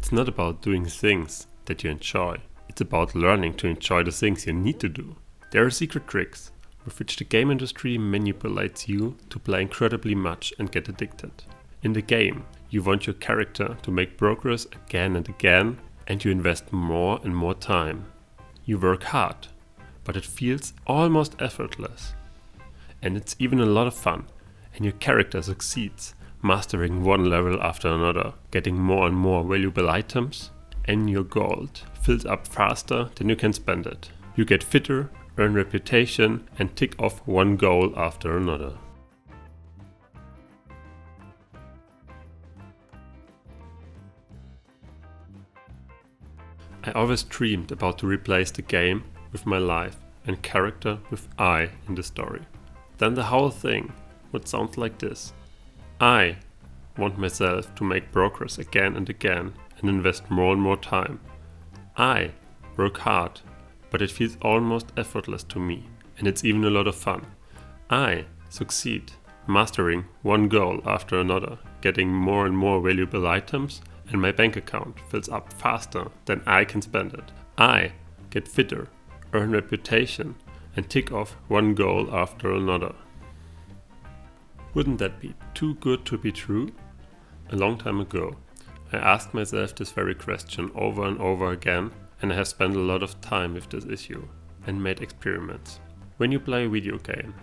It's not about doing things that you enjoy. It's about learning to enjoy the things you need to do. There are secret tricks with which the game industry manipulates you to play incredibly much and get addicted. In the game, you want your character to make progress again and again, and you invest more and more time. You work hard, but it feels almost effortless. And it's even a lot of fun, and your character succeeds, mastering one level after another, getting more and more valuable items, and your gold fills up faster than you can spend it. You get fitter, earn reputation, and tick off one goal after another. I always dreamed about to replace the game with my life and character with I in the story. Then the whole thing would sound like this. I want myself to make progress again and again and invest more and more time. I work hard, but it feels almost effortless to me, and it's even a lot of fun. I succeed, mastering one goal after another, getting more and more valuable items, and my bank account fills up faster than I can spend it. I get fitter, earn reputation, and tick off one goal after another. Wouldn't that be too good to be true? A long time ago, I asked myself this very question over and over again, and I have spent a lot of time with this issue and made experiments. When you play a video game,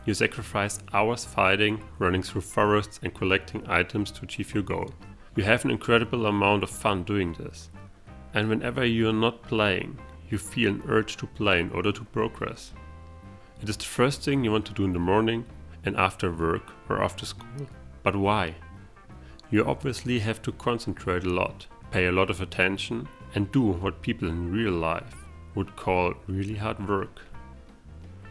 you sacrifice hours fighting, running through forests and collecting items to achieve your goal. You have an incredible amount of fun doing this. And whenever you are not playing, you feel an urge to play in order to progress. It is the first thing you want to do in the morning and after work or after school. But why? You obviously have to concentrate a lot, pay a lot of attention, and do what people in real life would call really hard work.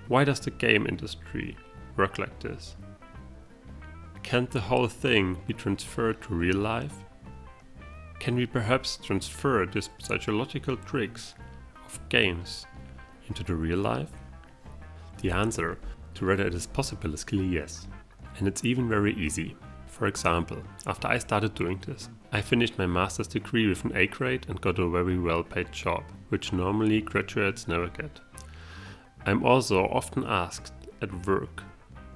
Why does the game industry work like this? Can't the whole thing be transferred to real life? Can we perhaps transfer these psychological tricks of games into the real life? The answer to whether it is possible is clearly yes. And it's even very easy. For example, after I started doing this, I finished my master's degree with an A grade and got a very well paid job, which normally graduates never get. I'm also often asked at work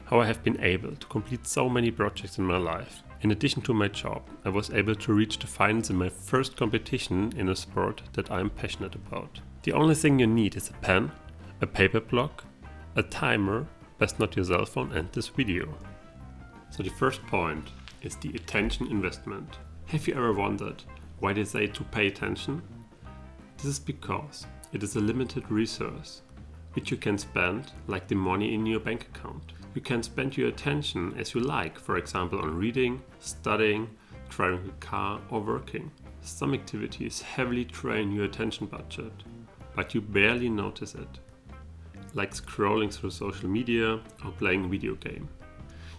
how I have been able to complete so many projects in my life. In addition to my job, I was able to reach the finals in my first competition in a sport that I'm passionate about. The only thing you need is a pen, a paper block, a timer, best not your cell phone, and this video. So the first point is the attention investment. Have you ever wondered why they say to pay attention? This is because it is a limited resource which you can spend like the money in your bank account. You can spend your attention as you like, for example on reading, studying, driving a car or working. Some activities heavily drain your attention budget, but you barely notice it, like scrolling through social media or playing a video game.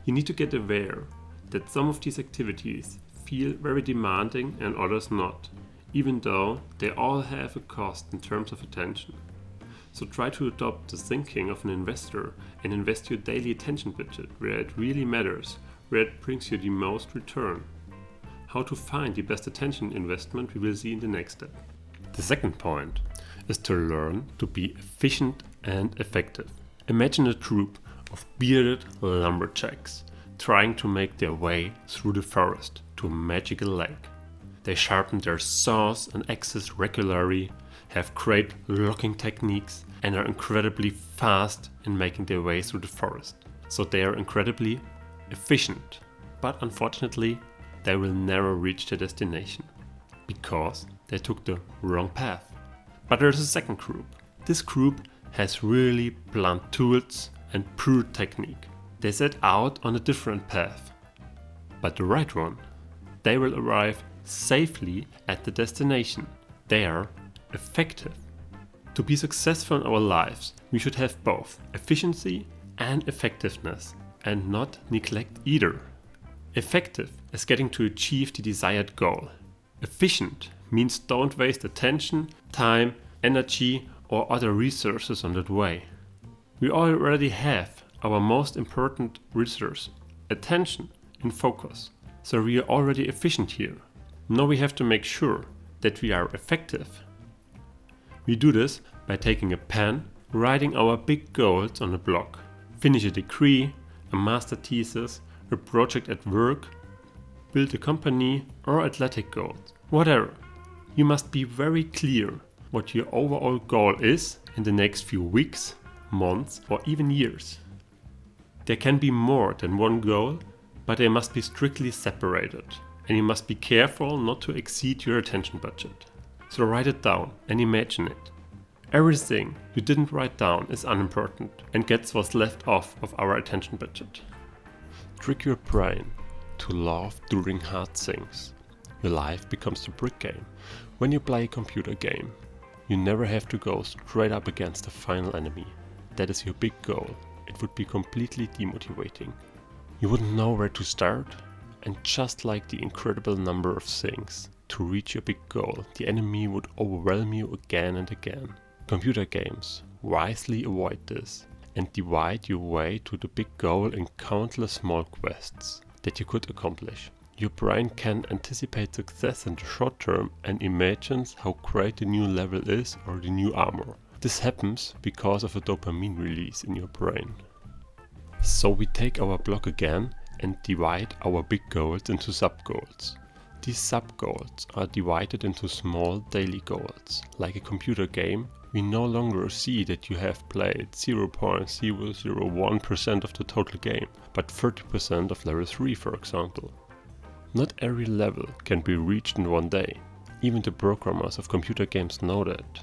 You need to get aware that some of these activities feel very demanding and others not, even though they all have a cost in terms of attention. So try to adopt the thinking of an investor and invest your daily attention budget where it really matters, where it brings you the most return. How to find the best attention investment we will see in the next step. The second point is to learn to be efficient and effective. Imagine a troop of bearded lumberjacks trying to make their way through the forest to a magical lake. They sharpen their saws and axes regularly, have great locking techniques, and are incredibly fast in making their way through the forest. So they are incredibly efficient. But unfortunately, they will never reach their destination because they took the wrong path. But there's a second group. This group has really blunt tools and brute technique. They set out on a different path, but the right one. They will arrive safely at the destination. They are effective. To be successful in our lives, we should have both efficiency and effectiveness, and not neglect either. Effective is getting to achieve the desired goal. Efficient means don't waste attention, time, energy, or other resources on that way. We already have our most important resource, attention, in focus. So we are already efficient here. Now we have to make sure that we are effective? We do this by taking a pen, writing our big goals on a block. Finish a degree, a master thesis, a project at work, build a company or athletic goals. Whatever. You must be very clear what your overall goal is in the next few weeks, months or even years. There can be more than one goal, but they must be strictly separated, and you must be careful not to exceed your attention budget. So write it down and imagine it. Everything you didn't write down is unimportant and gets what's left off of our attention budget. Trick your brain to laugh during hard things. Your life becomes a brick game. When you play a computer game, you never have to go straight up against the final enemy. That is your big goal. It would be completely demotivating. You wouldn't know where to start, and just like the incredible number of things to reach your big goal, the enemy would overwhelm you again and again. Computer games wisely avoid this and divide your way to the big goal in countless small quests that you could accomplish. Your brain can anticipate success in the short term and imagines how great the new level is or the new armor. This happens because of a dopamine release in your brain. So we take our block again and divide our big goals into sub-goals. These sub-goals are divided into small daily goals. Like a computer game, we no longer see that you have played 0.001% of the total game, but 30% of level 3, for example. Not every level can be reached in one day. Even the programmers of computer games know that.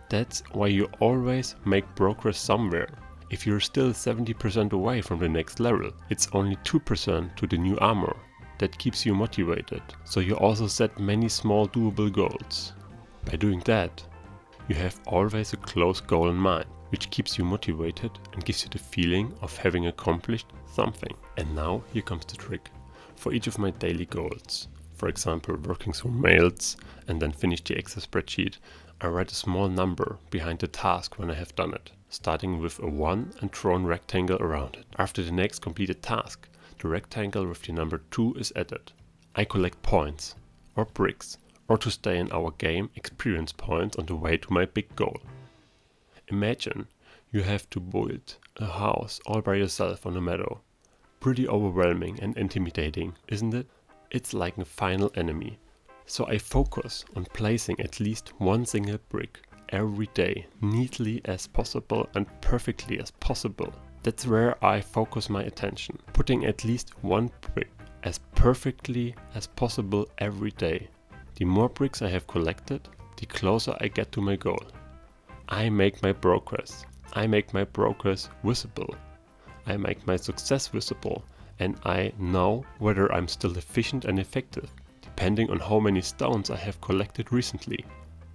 That's why you always make progress somewhere. If you're still 70% away from the next level, it's only 2% to the new armor. That keeps you motivated, so you also set many small doable goals. By doing that, you have always a close goal in mind, which keeps you motivated and gives you the feeling of having accomplished something. And now here comes the trick. For each of my daily goals, for example working through mails and then finish the Excel spreadsheet, I write a small number behind the task when I have done it, starting with a 1 and draw a rectangle around it. After the next completed task, the rectangle with the number 2 is added. I collect points, or bricks, or to stay in our game, experience points on the way to my big goal. Imagine you have to build a house all by yourself on a meadow. Pretty overwhelming and intimidating, isn't it? It's like a final enemy. So I focus on placing at least one single brick every day, neatly as possible and perfectly as possible. That's where I focus my attention, putting at least one brick as perfectly as possible every day. The more bricks I have collected, the closer I get to my goal. I make my progress. I make my progress visible. I make my success visible, and I know whether I'm still efficient and effective, depending on how many stones I have collected recently.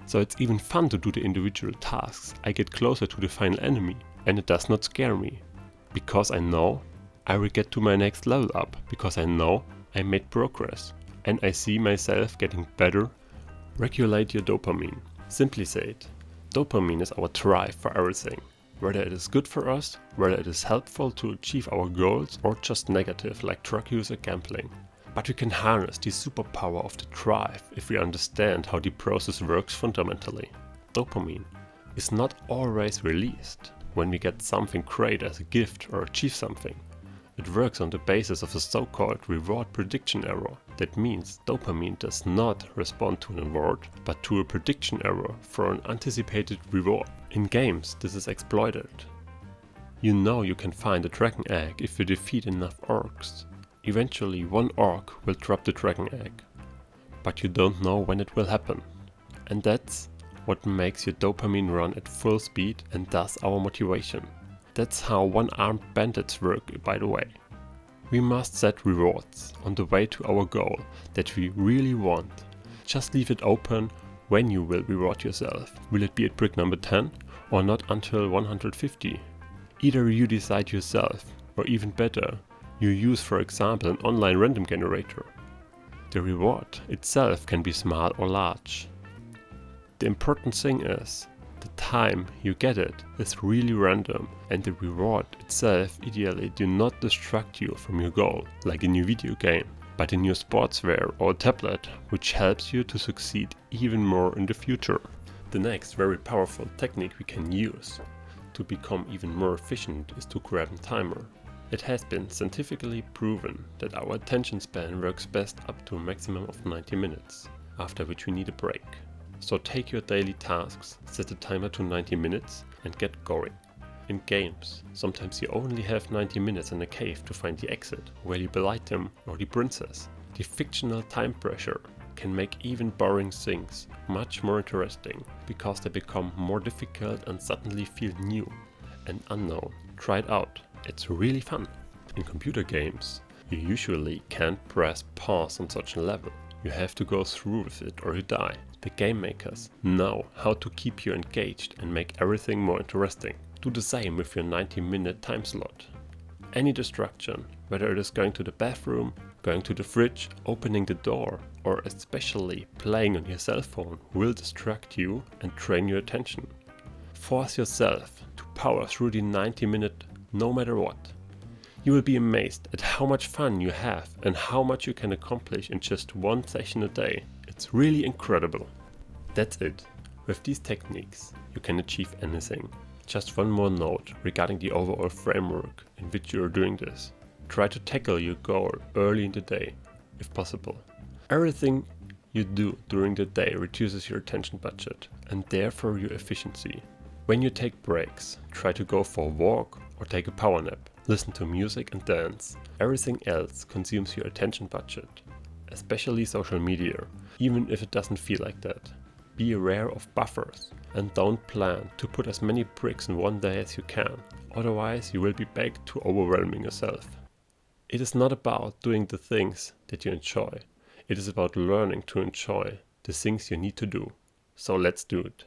So it's even fun to do the individual tasks. I get closer to the final enemy, and it does not scare me. Because I know I will get to my next level up, because I know I made progress, and I see myself getting better. Regulate your dopamine. Simply say it. Dopamine is our drive for everything. Whether it is good for us, whether it is helpful to achieve our goals, or just negative like drug use or gambling. But we can harness the superpower of the drive if we understand how the process works fundamentally. Dopamine is not always released when we get something great as a gift or achieve something. It works on the basis of a so-called reward prediction error. That means dopamine does not respond to an award, but to a prediction error for an anticipated reward. In games, this is exploited. You know you can find a dragon egg if you defeat enough orcs. Eventually one orc will drop the dragon egg, but you don't know when it will happen. And that's what makes your dopamine run at full speed and thus our motivation. That's how one-armed bandits work, by the way. We must set rewards on the way to our goal that we really want. Just leave it open when you will reward yourself. Will it be at brick number 10 or not until 150? Either you decide yourself, or even better, you use, for example, an online random generator. The reward itself can be small or large. The important thing is, the time you get it is really random, and the reward itself ideally do not distract you from your goal, like a new video game, but a new sportswear or tablet which helps you to succeed even more in the future. The next very powerful technique we can use to become even more efficient is to grab a timer. It has been scientifically proven that our attention span works best up to a maximum of 90 minutes, after which we need a break. So take your daily tasks, set the timer to 90 minutes and get going. In games, sometimes you only have 90 minutes in a cave to find the exit, valuable item or the princess. The fictional time pressure can make even boring things much more interesting because they become more difficult and suddenly feel new and unknown. Try it out. It's really fun. In computer games, you usually can't press pause on such a level. You have to go through with it or you die. The game makers know how to keep you engaged and make everything more interesting. Do the same with your 90-minute time slot. Any distraction, whether it is going to the bathroom, going to the fridge, opening the door, or especially playing on your cell phone, will distract you and drain your attention. Force yourself to power through the 90-minute no matter what. You will be amazed at how much fun you have and how much you can accomplish in just one session a day. It's really incredible. That's it. With these techniques, you can achieve anything. Just one more note regarding the overall framework in which you are doing this. Try to tackle your goal early in the day, if possible. Everything you do during the day reduces your attention budget and therefore your efficiency. When you take breaks, try to go for a walk or take a power nap. Listen to music and dance. Everything else consumes your attention budget, especially social media, even if it doesn't feel like that. Be aware of buffers and don't plan to put as many bricks in one day as you can, otherwise you will be back to overwhelming yourself. It is not about doing the things that you enjoy, it is about learning to enjoy the things you need to do. So let's do it.